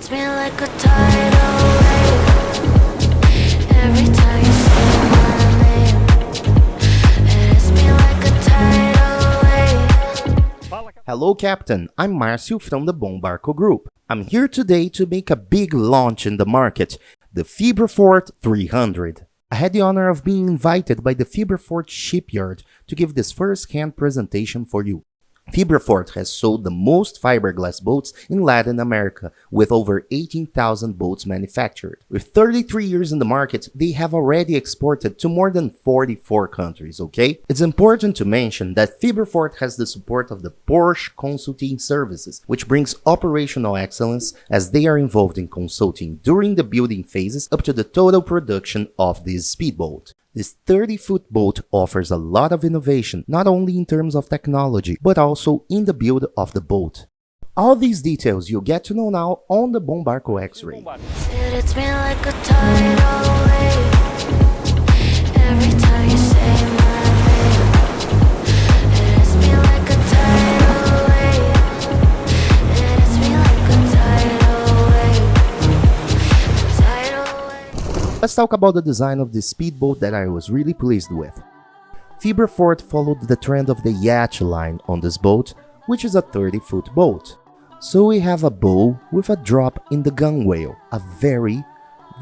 hits me like a tidal wave. Every time you say my name, it hits me like a tidal wave. Hello Captain, I'm Marcio from the Bombarco group. I'm here today to make a big launch in the market, the Fibrafort 300. I had the honor of being invited by the Fibrafort shipyard to give this first-hand presentation for you. Fibrafort has sold the most fiberglass boats in Latin America, with over 18,000 boats manufactured. With 33 years in the market, they have already exported to more than 44 countries, okay? It's important to mention that Fibrafort has the support of the Porsche Consulting Services, which brings operational excellence as they are involved in consulting during the building phases up to the total production of this speedboat. This 30-foot boat offers a lot of innovation, not only in terms of technology, but also in the build of the boat. All these details you'll get to know now on the Bombarco X-Ray. It hits me like a tidal wave. Every time you say my name, it hits me like a tidal wave. It hits me like a tidal wave. Tidal wave. Let's talk about the design of this speedboat that I was really pleased with. Fibrafort followed the trend of the yacht line on this boat, which is a 30-foot boat. So we have a bow with a drop in the gunwale, a very,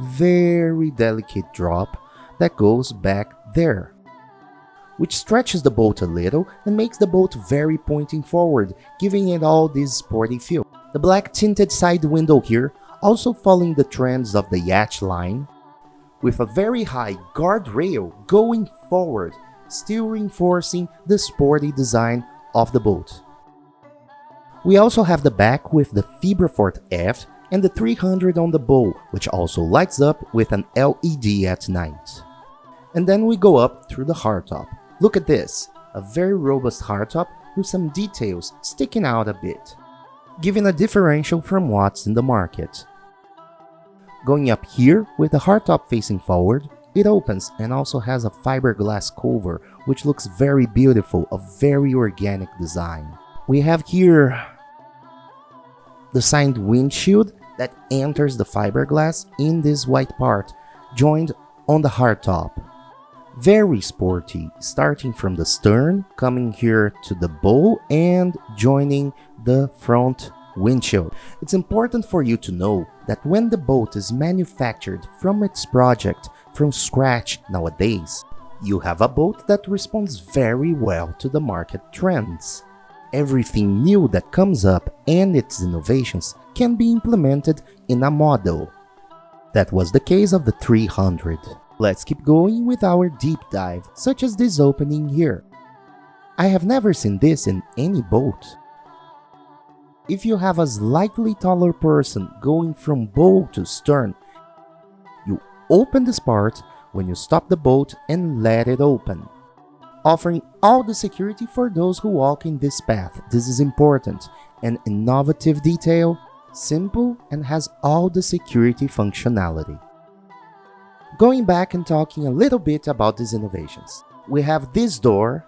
very delicate drop that goes back there, which stretches the boat a little and makes the boat very pointing forward, giving it all this sporty feel. The black tinted side window here, also following the trends of the yacht line, with a very high guardrail going forward, still reinforcing the sporty design of the boat. We also have the back with the Fibrafort F and the 300 on the bow, which also lights up with an LED at night. And then we go up through the hardtop. Look at this, a very robust hardtop with some details sticking out a bit, giving a differential from what's in the market. Going up here with the hardtop facing forward, it opens and also has a fiberglass cover, which looks very beautiful, a very organic design. We have here the signed windshield that enters the fiberglass in this white part, joined on the hardtop. Very sporty, starting from the stern, coming here to the bow and joining the front windshield. It's important for you to know that when the boat is manufactured from its project from scratch nowadays, you have a boat that responds very well to the market trends. Everything new that comes up and its innovations can be implemented in a model. That was the case of the 300. Let's keep going with our deep dive, such as this opening here. I have never seen this in any boat. If you have a slightly taller person going from bow to stern, you open this part when you stop the boat and let it open, offering all the security for those who walk in this path. This is important, an innovative detail, simple, and has all the security functionality. Going back and talking a little bit about these innovations, we have this door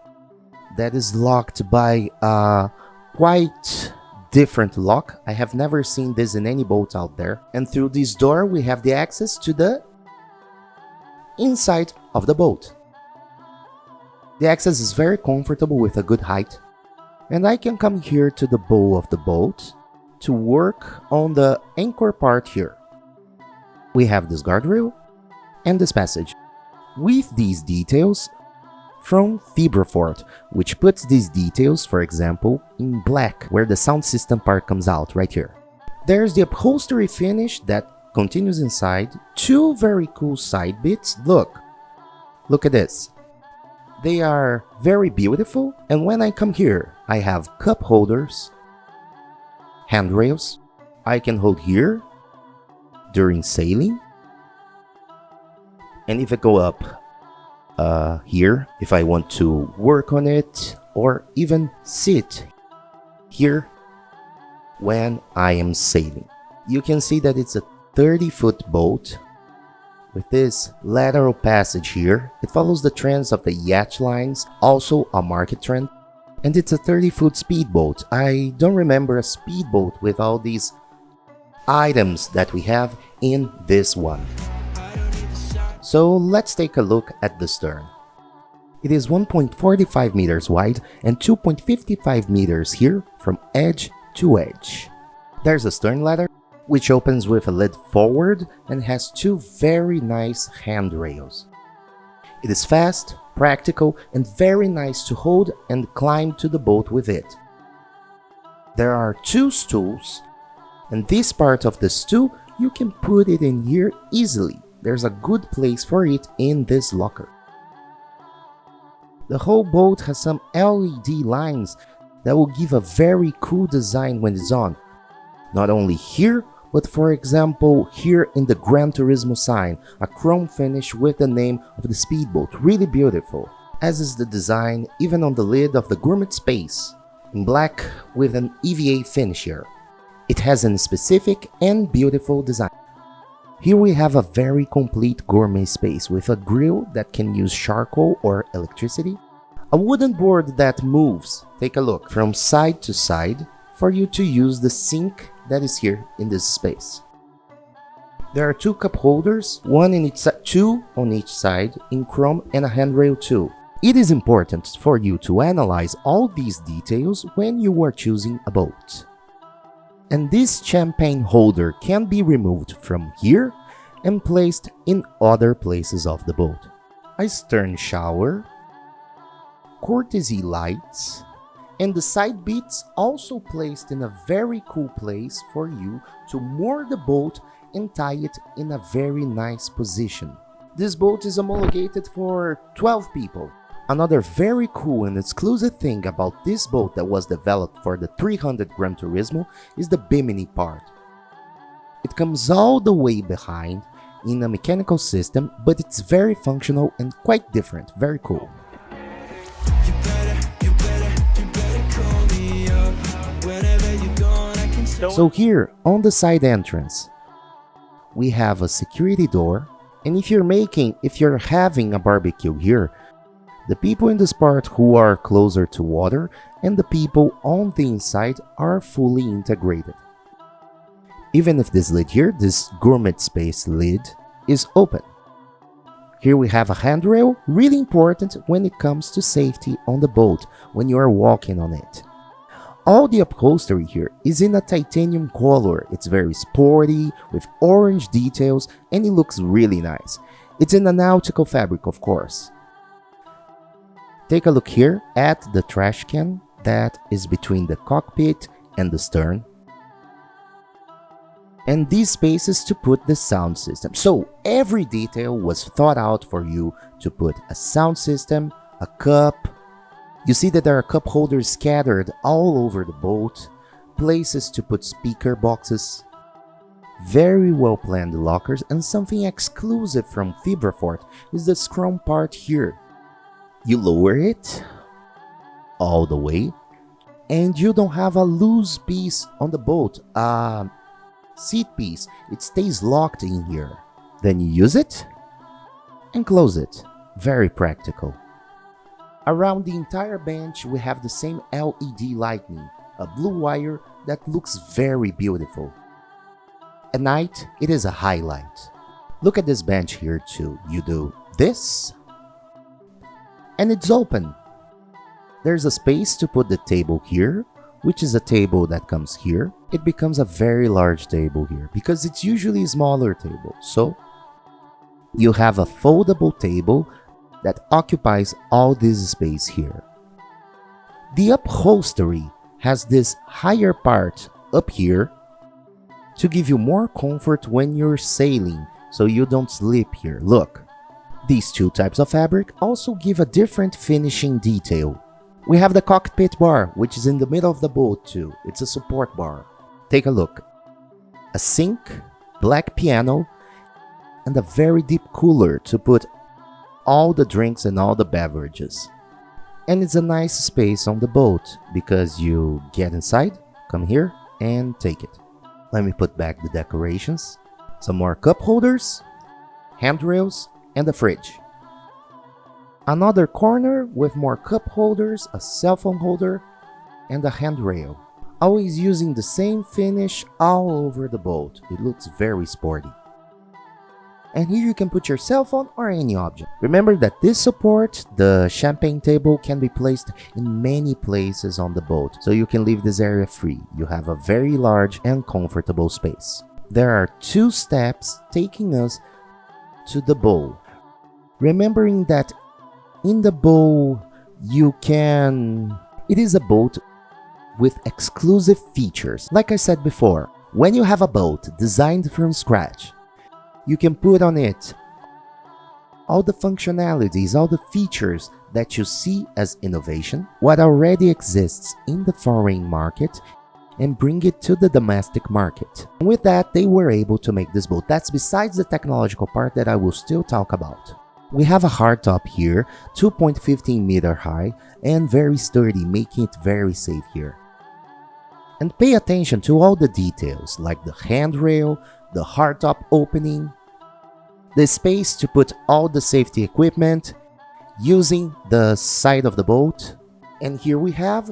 that is locked by a quite different lock. I have never seen this in any boat out there. And through this door we have the access to the inside of the boat. The access is very comfortable with a good height, and I can come here to the bow of the boat to work on the anchor part here. We have this guardrail and this passage with these details from Fibrafort, which puts these details, for example, in black, where the sound system part comes out right here. There's the upholstery finish that continues inside. Two very cool side bits. Look at this. They are very beautiful, and when I come here, I have cup holders, handrails. I can hold here during sailing, and if I go up here, if I want to work on it or even sit here when I am sailing. You can see that it's a 30-foot boat with this lateral passage here. It follows the trends of the yacht lines, also a market trend, and it's a 30-foot speedboat. I don't remember a speedboat with all these items that we have in this one. So let's take a look at the stern. It is 1.45 meters wide and 2.55 meters here from edge to edge. There's a stern ladder, which opens with a lid forward and has two very nice handrails. It is fast, practical, and very nice to hold and climb to the boat with it. There are two stools, and this part of the stool, you can put it in here easily. There's a good place for it in this locker. The whole boat has some LED lines that will give a very cool design when it's on. Not only here, but for example here in the Gran Turismo sign, a chrome finish with the name of the speedboat, really beautiful. As is the design even on the lid of the gourmet space, in black with an EVA finish here. It has a specific and beautiful design. Here we have a very complete gourmet space with a grill that can use charcoal or electricity, a wooden board that moves, take a look, from side to side for you to use the sink that is here in this space. There are two cup holders, two on each side in chrome and a handrail too. It is important for you to analyze all these details when you are choosing a boat. And this champagne holder can be removed from here and placed in other places of the boat. A stern shower, courtesy lights, and the side beats also placed in a very cool place for you to moor the boat and tie it in a very nice position. This boat is homologated for 12 people. Another very cool and exclusive thing about this boat that was developed for the 300 Gran Turismo is the bimini part. It comes all the way behind in a mechanical system, but it's very functional and quite different, very cool. So here on the side entrance, we have a security door, and if you're having a barbecue here, the people in this part who are closer to water and the people on the inside are fully integrated. Even if this lid here, this gourmet space lid, is open. Here we have a handrail, really important when it comes to safety on the boat when you are walking on it. All the upholstery here is in a titanium color. It's very sporty with orange details and it looks really nice. It's in a nautical fabric, of course. Take a look here at the trash can that is between the cockpit and the stern. And these spaces to put the sound system. So every detail was thought out for you to put a sound system, a cup. You see that there are cup holders scattered all over the boat, places to put speaker boxes, very well planned lockers, and something exclusive from Fibrafort is the chrome part here. You lower it all the way and you don't have a loose piece on the boat, seat piece. It stays locked in here. Then you use it and close it. Very practical. Around the entire bench we have the same LED lighting, a blue wire that looks very beautiful. At night it is a highlight. Look at this bench here too. You do this and it's open. There's a space to put the table here, which is a table that comes here. It becomes a very large table here because it's usually a smaller table. So you have a foldable table that occupies all this space here. The upholstery has this higher part up here to give you more comfort when you're sailing so you don't slip here. Look. These two types of fabric also give a different finishing detail. We have the cockpit bar, which is in the middle of the boat too. It's a support bar. Take a look. A sink, black piano, and a very deep cooler to put all the drinks and all the beverages. And it's a nice space on the boat because you get inside, come here, and take it. Let me put back the decorations. Some more cup holders, handrails, and a fridge. Another corner with more cup holders, a cell phone holder, and a handrail. always using the same finish all over the boat. It looks very sporty. And here you can put your cell phone or any object. Remember that this support, the champagne table, can be placed in many places on the boat, so you can leave this area free. You have a very large and comfortable space. There are 2 steps taking us to the bow. Remembering that in the bow it is a boat with exclusive features. Like I said before, when you have a boat designed from scratch, you can put on it all the functionalities, all the features that you see as innovation, what already exists in the foreign market, and bring it to the domestic market. And with that, they were able to make this boat. That's besides the technological part that I will still talk about. We have a hardtop here, 2.15 meter high, and very sturdy, making it very safe here. And pay attention to all the details, like the handrail, the hardtop opening, the space to put all the safety equipment, using the side of the boat. And here we have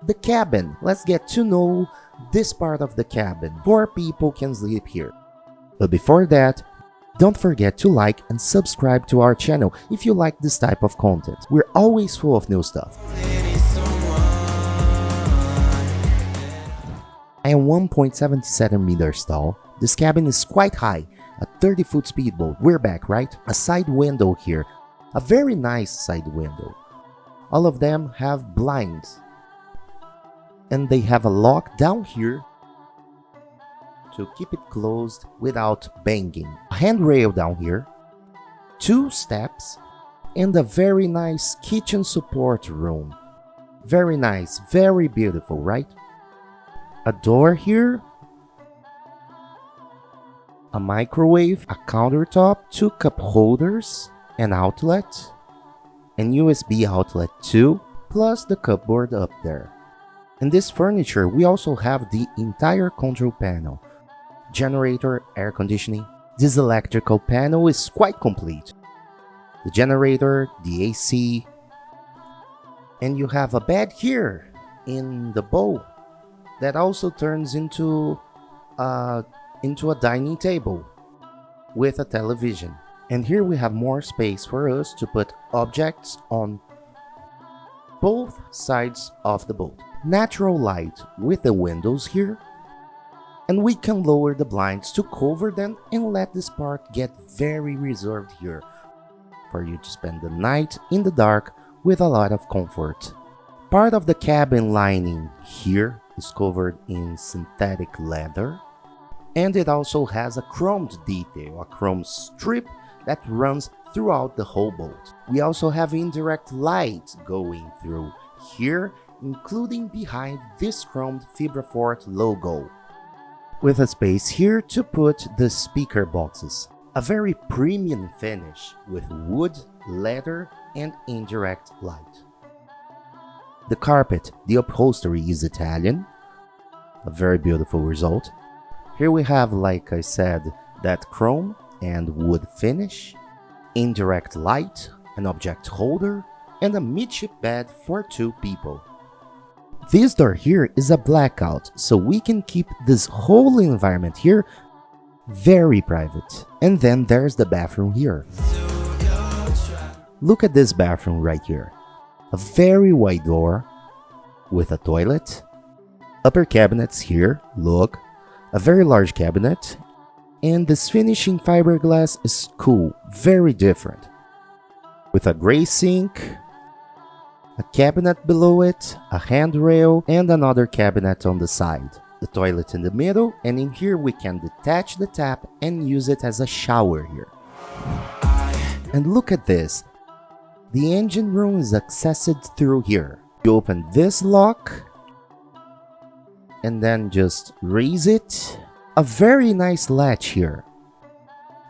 the cabin. Let's get to know this part of the cabin. 4 people can sleep here. But before that, don't forget to like and subscribe to our channel if you like this type of content. We're always full of new stuff. I am 1.77 meters tall. This cabin is quite high, a 30-foot speedboat. We're back, right? A side window here, a very nice side window. All of them have blinds. And they have a lock down here to keep it closed without banging. A handrail down here, 2 steps, and a very nice kitchen support room. Very nice, very beautiful, right? A door here, a microwave, a countertop, 2 cup holders, an outlet, and USB outlet too, plus the cupboard up there. In this furniture, we also have the entire control panel, generator, air conditioning. This electrical panel is quite complete. The generator, the AC, and you have a bed here in the bow that also turns into a dining table with a television. And here we have more space for us to put objects on both sides of the boat. Natural light with the windows here, and we can lower the blinds to cover them and let this part get very reserved here for you to spend the night in the dark with a lot of comfort. Part of the cabin lining here is covered in synthetic leather, and it also has a chromed detail, a chrome strip that runs throughout the whole boat. We also have indirect light going through here, including behind this chromed Fibrafort logo, with a space here to put the speaker boxes. A very premium finish with wood, leather, and indirect light. The carpet, the upholstery is Italian, a very beautiful result. Here we have, like I said, that chrome and wood finish, indirect light, an object holder, and a midship bed for 2 people. This door here is a blackout, so we can keep this whole environment here very private. And then there's the bathroom here. Look at this bathroom right here. A very wide door with a toilet, upper cabinets here, look, a very large cabinet, and this finishing fiberglass is cool, very different, with a gray sink, a cabinet below it, a handrail, and another cabinet on the side. The toilet in the middle, and in here we can detach the tap and use it as a shower here. And look at this. The engine room is accessed through here. You open this lock and then just raise it. A very nice latch here.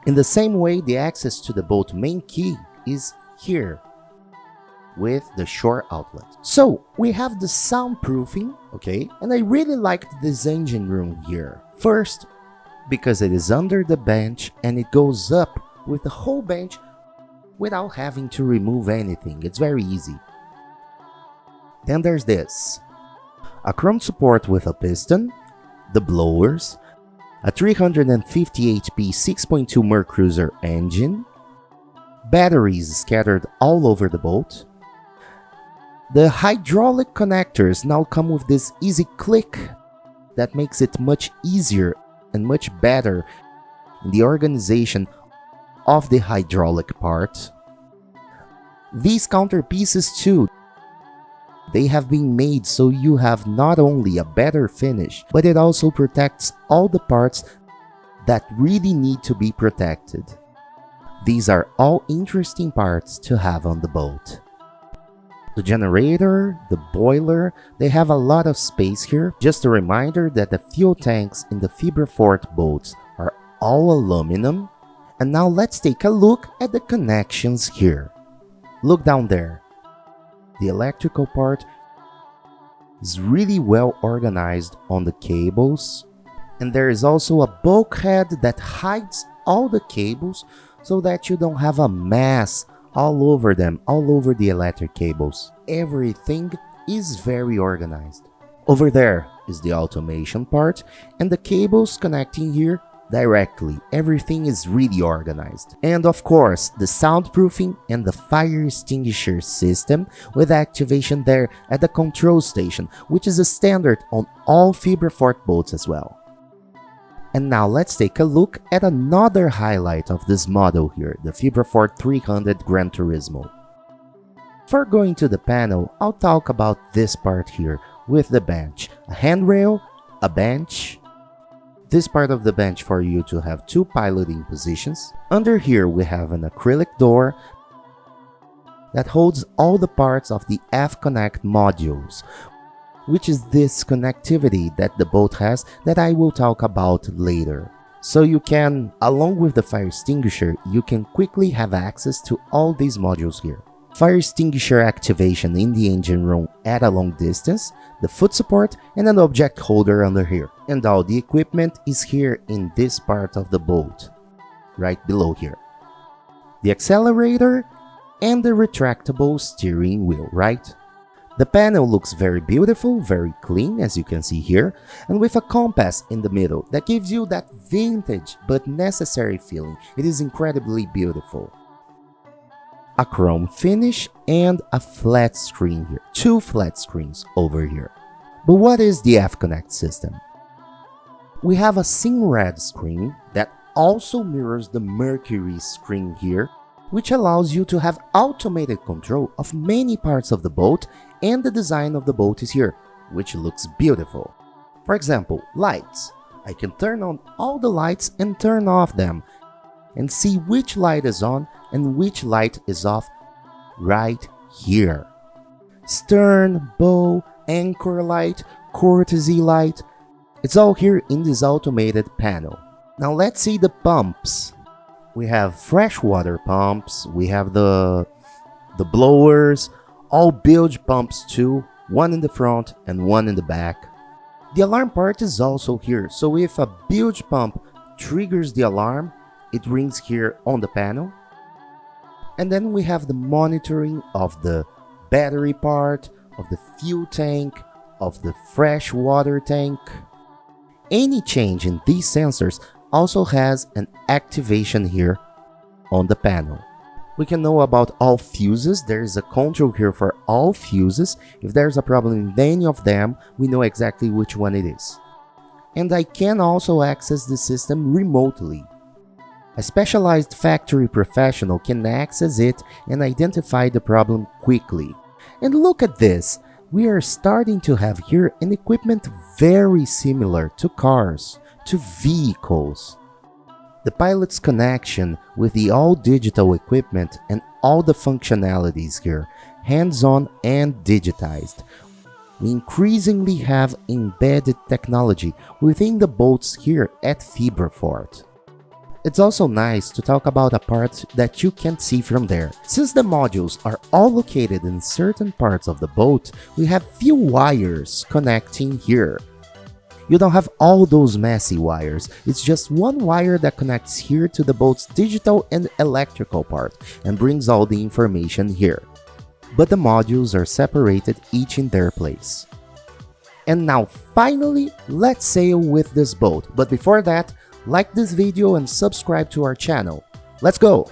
In the same way, the access to the boat main key is here with the shore outlet. So we have the soundproofing, okay? And I really liked this engine room here. First, because it is under the bench and it goes up with the whole bench without having to remove anything. It's very easy. Then there's this. a chrome support with a piston, the blowers, a 350 HP 6.2 Mercruiser engine, batteries scattered all over the boat. The hydraulic connectors now come with this easy click that makes it much easier and much better in the organization of the hydraulic part. These counterpieces too, they have been made so you have not only a better finish, but it also protects all the parts that really need to be protected. These are all interesting parts to have on the boat. The generator, the boiler, they have a lot of space here. Just a reminder that the fuel tanks in the Fibrafort boats are all aluminum. And now let's take a look at the connections here. Look down there. The electrical part is really well organized on the cables. And there is also a bulkhead that hides all the cables so that you don't have a mess all over them, all over the electric cables. Everything is very organized. Over there is the automation part and the cables connecting here directly. Everything is really organized. And of course, the soundproofing and the fire extinguisher system with activation there at the control station, which is a standard on all Fibrafort boats as well. And now let's take a look at another highlight of this model here, the Fibrafort 300 Gran Turismo. Before going to the panel, I'll talk about this part here with the bench. A handrail, a bench, this part of the bench for you to have two piloting positions. Under here we have an acrylic door that holds all the parts of the F-Connect modules, which is this connectivity that the boat has that I will talk about later. So you can, along with the fire extinguisher, you can quickly have access to all these modules here. Fire extinguisher activation in the engine room at a long distance, the foot support, and an object holder under here. And all the equipment is here in this part of the boat, right below here. The accelerator and the retractable steering wheel, right? The panel looks very beautiful, very clean as you can see here, and with a compass in the middle that gives you that vintage but necessary feeling. It is incredibly beautiful. A chrome finish and a flat screen here, two flat screens over here. But what is the F-Connect system? We have a SynRed screen that also mirrors the Mercury screen here, which allows you to have automated control of many parts of the boat, and the design of the boat is here, which looks beautiful. For example, lights. I can turn on all the lights and turn off them, and see which light is on and which light is off right here. Stern, bow, anchor light, courtesy light, it's all here in this automated panel. Now let's see the pumps. We have freshwater pumps, we have the blowers, all bilge pumps too, one in the front and one in the back. The alarm part is also here, so if a bilge pump triggers the alarm, it rings here on the panel. And then we have the monitoring of the battery part, of the fuel tank, of the fresh water tank. Any change in these sensors also has an activation here on the panel. We can know about all fuses. There is a control here for all fuses. If there's a problem in any of them, we know exactly which one it is. And I can also access the system remotely. A specialized factory professional can access it and identify the problem quickly. And look at this, we are starting to have here an equipment very similar to cars, to vehicles. The pilot's connection with the all-digital equipment and all the functionalities here, hands-on and digitized. We increasingly have embedded technology within the boats here at Fibrafort. It's also nice to talk about a part that you can't see from there. Since the modules are all located in certain parts of the boat, we have few wires connecting here. You don't have all those messy wires, it's just one wire that connects here to the boat's digital and electrical part and brings all the information here. But the modules are separated each in their place. And now finally, let's sail with this boat. But before that, like this video and subscribe to our channel. Let's go!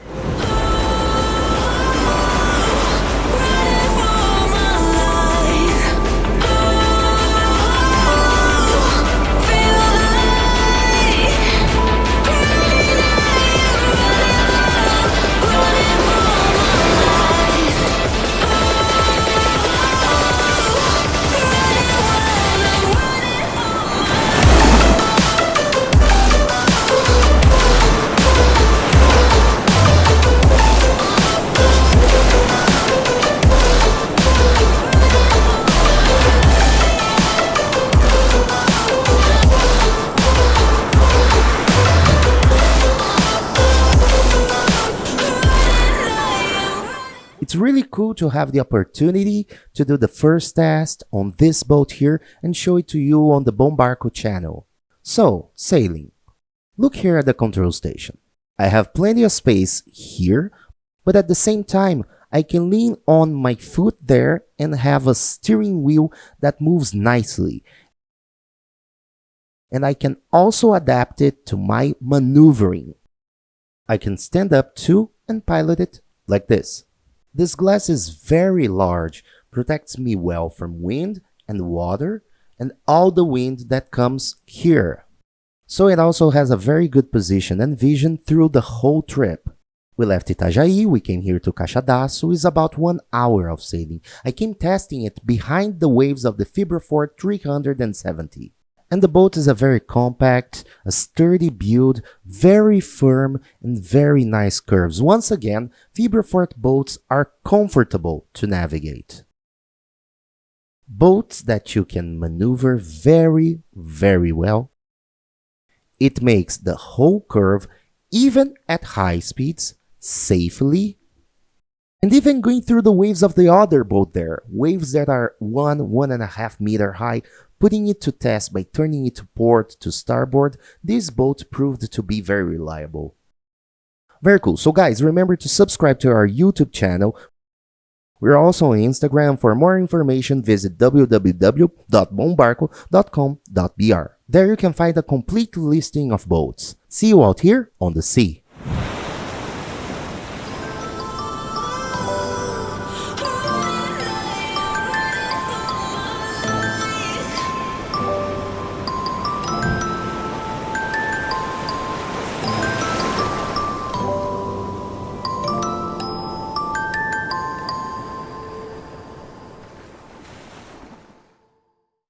It's really cool to have the opportunity to do the first test on this boat here and show it to you on the Bombarco channel. So, sailing. Look here at the control station. I have plenty of space here, but at the same time, I can lean on my foot there and have a steering wheel that moves nicely. And I can also adapt it to my maneuvering. I can stand up too and pilot it like this. This glass is very large, protects me well from wind and water and all the wind that comes here. So it also has a very good position and vision through the whole trip. We left Itajaí, we came here to Caixadaço, it's about 1 hour of sailing. I came testing it behind the waves of the Fibrafort 370. And the boat is a very compact, a sturdy build, very firm and very nice curves. Once again, Fibrafort boats are comfortable to navigate. Boats that you can maneuver very, very well. It makes the whole curve, even at high speeds, safely. And even going through the waves of the other boat there, waves that are 1.5 meter high, putting it to test by turning it to port to starboard, this boat proved to be very reliable. Very cool. So guys, remember to subscribe to our YouTube channel. We're also on Instagram. For more information, visit www.bombarco.com.br. There you can find a complete listing of boats. See you out here on the sea.